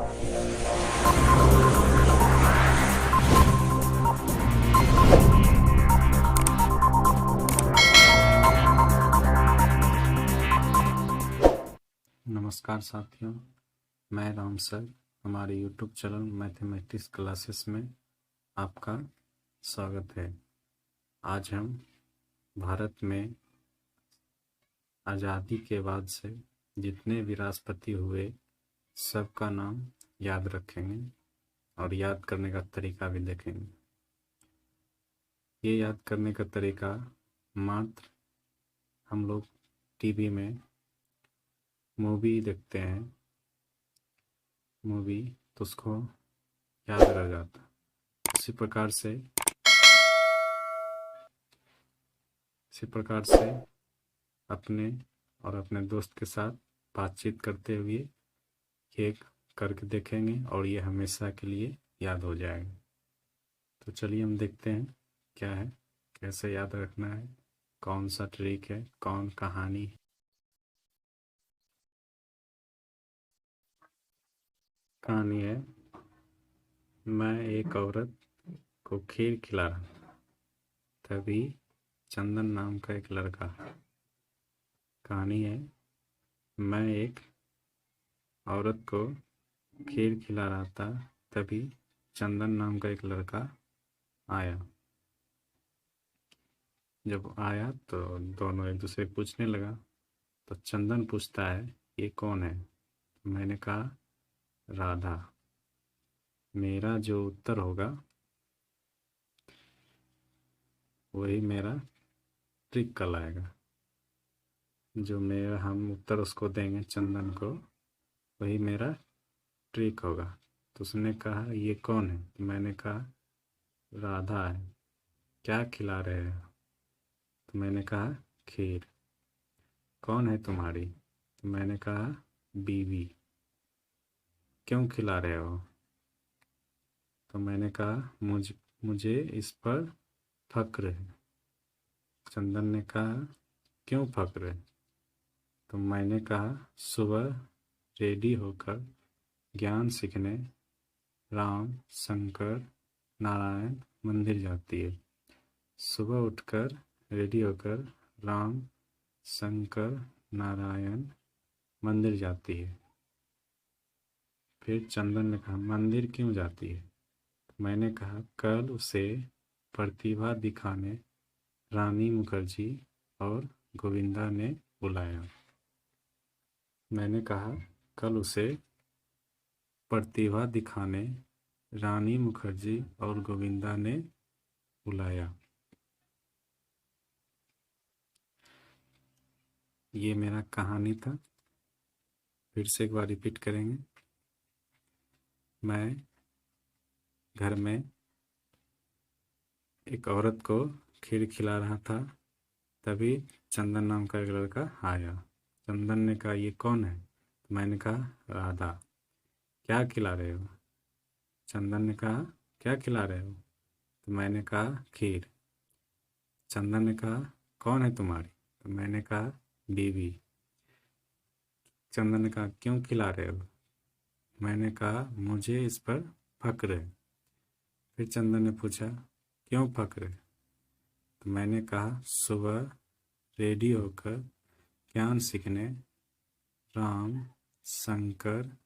नमस्कार साथियों, मैं राम सर। हमारे YouTube चैनल मैथमेटिक्स क्लासेस में आपका स्वागत है। आज हम भारत में आज़ादी के बाद से जितने भी राष्ट्रपति हुए सबका नाम याद रखेंगे और याद करने का तरीका भी देखेंगे। ये याद करने का तरीका मात्र हम लोग टीवी में मूवी देखते हैं, मूवी तो उसको याद रह जाता। इसी प्रकार से अपने और अपने दोस्त के साथ बातचीत करते हुए ये करके देखेंगे और ये हमेशा के लिए याद हो जाएगा। तो चलिए हम देखते हैं क्या है, कैसे याद रखना है, कौन सा ट्रिक है, कौन कहानी है। कहानी है, मैं एक औरत को खीर खिला रहा था, तभी चंदन नाम का एक लड़का। कहानी है, मैं एक औरत को खीर खिला रहा था, तभी चंदन नाम का एक लड़का आया। जब आया तो दोनों एक दूसरे से पूछने लगा। तो चंदन पूछता है, ये कौन है? मैंने कहा, राधा। मेरा जो उत्तर होगा वही मेरा ट्रिक कहलाएगा। जो मेरा हम उत्तर उसको देंगे चंदन को, वही मेरा ट्रिक होगा। तो उसने कहा, ये कौन है? तो मैंने कहा, राधा है। क्या खिला रहे हो? तो मैंने कहा, खीर। कौन है तुम्हारी? तो मैंने कहा, बीवी। क्यों खिला रहे हो? तो मैंने कहा, मुझे इस पर फक्र है। चंदन ने कहा, क्यों फक्र है? तो मैंने कहा, सुबह रेडी होकर ज्ञान सीखने राम, शंकर, नारायण मंदिर जाती है। सुबह उठकर रेडी होकर राम, शंकर, नारायण मंदिर जाती है। फिर चंदन ने कहा, मंदिर क्यों जाती है? मैंने कहा, कल उसे प्रतिभा दिखाने रानी मुखर्जी और गोविंदा ने बुलाया। मैंने कहा, कल उसे प्रतिभा दिखाने रानी मुखर्जी और गोविंदा ने बुलाया। ये मेरा कहानी था। फिर से एक बार रिपीट करेंगे। मैं घर में एक औरत को खीर खिला रहा था, तभी चंदन नाम का एक लड़का आया। चंदन ने कहा, ये कौन है? तो मैंने कहा, राधा। क्या खिला रहे हो? चंदन ने कहा, क्या खिला रहे हो? तो मैंने कहा, खीर। चंदन ने कहा, कौन है तुम्हारी? तो मैंने कहा, बीवी। चंदन ने कहा, क्यों खिला रहे हो? मैंने कहा, मुझे इस पर फक्र है। फिर चंदन ने पूछा, क्यों फक्र है? तो मैंने कहा, सुबह रेडी होकर ज्ञान सीखने राम, शंकर,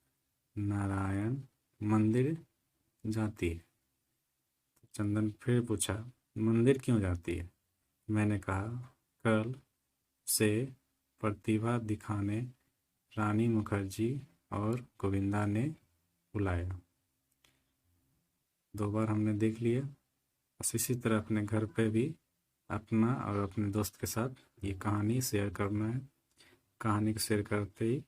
नारायण मंदिर जाती है। तो चंदन फिर पूछा, मंदिर क्यों जाती है? मैंने कहा, कल से प्रतिभा दिखाने रानी मुखर्जी और गोविंदा ने बुलाया। 2 बार हमने देख लिया। बस इसी तरह अपने घर पे भी अपना और अपने दोस्त के साथ ये कहानी शेयर करना है। कहानी को शेयर करते ही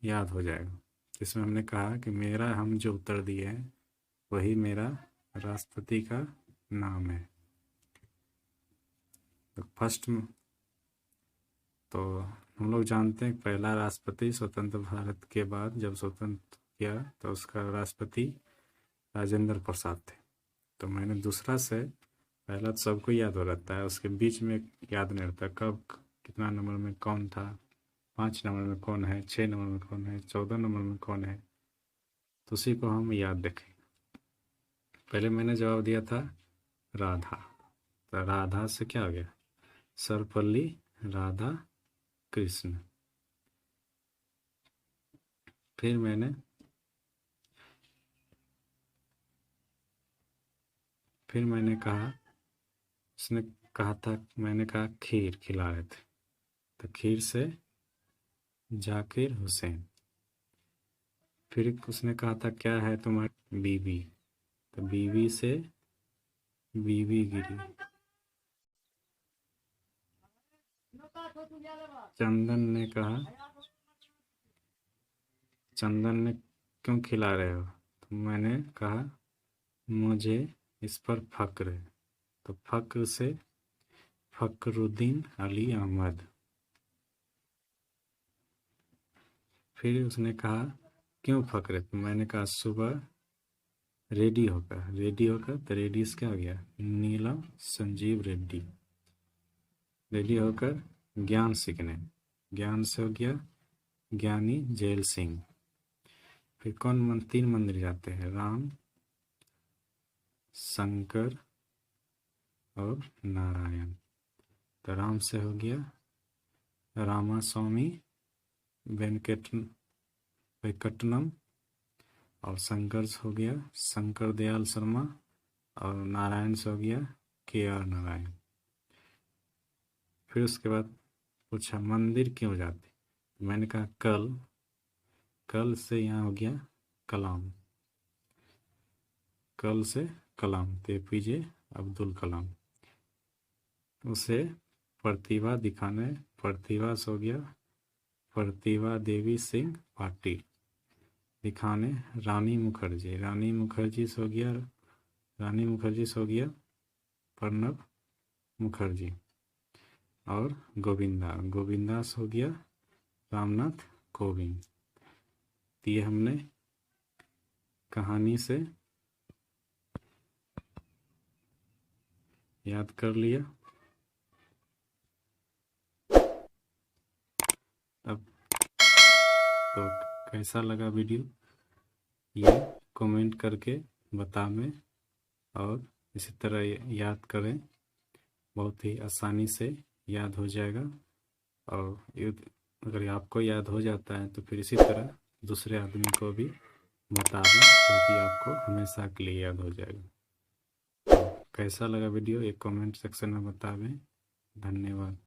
याद हो जाएगा। इसमें हमने कहा कि हम जो उत्तर दिए हैं वही मेरा राष्ट्रपति का नाम है। तो फर्स्ट में तो हम लोग जानते हैं पहला राष्ट्रपति स्वतंत्र भारत के बाद जब स्वतंत्र किया तो उसका राष्ट्रपति राजेंद्र प्रसाद थे। तो मैंने दूसरा से पहला तो सबको याद हो रहता है, उसके बीच में याद नहीं रहता कब कितना नंबर में कौन था, 5 नंबर में कौन है, 6 नंबर में कौन है, 14 नंबर में कौन है। तो उसी को हम याद रखें। पहले मैंने जवाब दिया था राधा, तो राधा से क्या हो गया, सर्वपल्ली राधा कृष्ण। फिर मैंने कहा, उसने कहा था, मैंने कहा खीर खिला रहे थे, तो खीर से जाकिर हुसैन। फिर उसने कहा था क्या है तुम्हारी बीवी, तो बीवी से बीवी गिरी। चंदन ने क्यों खिला रहे हो, तो मैंने कहा मुझे इस पर फक्र है, तो फक्र से फक्रुद्दीन अली अहमद। फिर उसने कहा क्यों फक्र है, तो मैंने कहा सुबह रेडी होकर, तो रेडी से क्या हो गया, नीलम संजीव रेड्डी। रेडी होकर ज्ञान सीखने, ज्ञान से हो गया ज्ञानी जैल सिंह। फिर कौन 3 मंदिर जाते हैं, राम, शंकर और नारायण। तो राम से हो गया रामास्वामी वेंकटनम, और शंकर से हो गया शंकर दयाल शर्मा, और नारायण से हो गया KR नारायण। फिर उसके बाद पूछा मंदिर क्यों जाते, मैंने कहा कल से यहाँ हो गया कलाम, कल से कलाम, तो APJ अब्दुल कलाम। उसे प्रतिभा दिखाने, प्रतिभा से हो गया प्रतिभा देवी सिंह पाटिल। दिखाने रानी मुखर्जी से हो गया प्रणब मुखर्जी। और गोविंदा से हो गया रामनाथ कोविंद। ये हमने कहानी से याद कर लिया। अब तो कैसा लगा वीडियो, ये कमेंट करके बतावें, और इसी तरह याद करें, बहुत ही आसानी से याद हो जाएगा। और अगर आपको याद हो जाता है तो फिर इसी तरह दूसरे आदमी को भी बता दें, क्योंकि आपको हमेशा के लिए याद हो जाएगा। तो कैसा लगा वीडियो, एक कमेंट सेक्शन में बतावें। धन्यवाद।